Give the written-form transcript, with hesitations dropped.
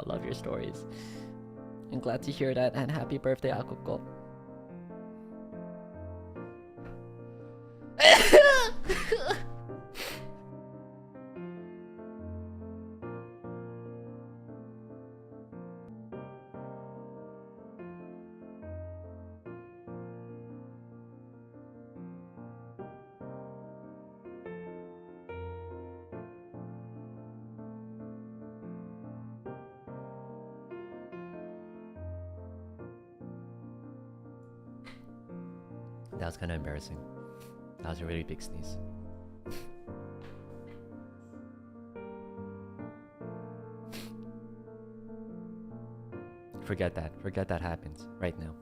love your stories. I'm glad to hear that, and happy birthday, Akoko. That was kind of embarrassing. That was a really big sneeze. Forget that. Forget that happens right now.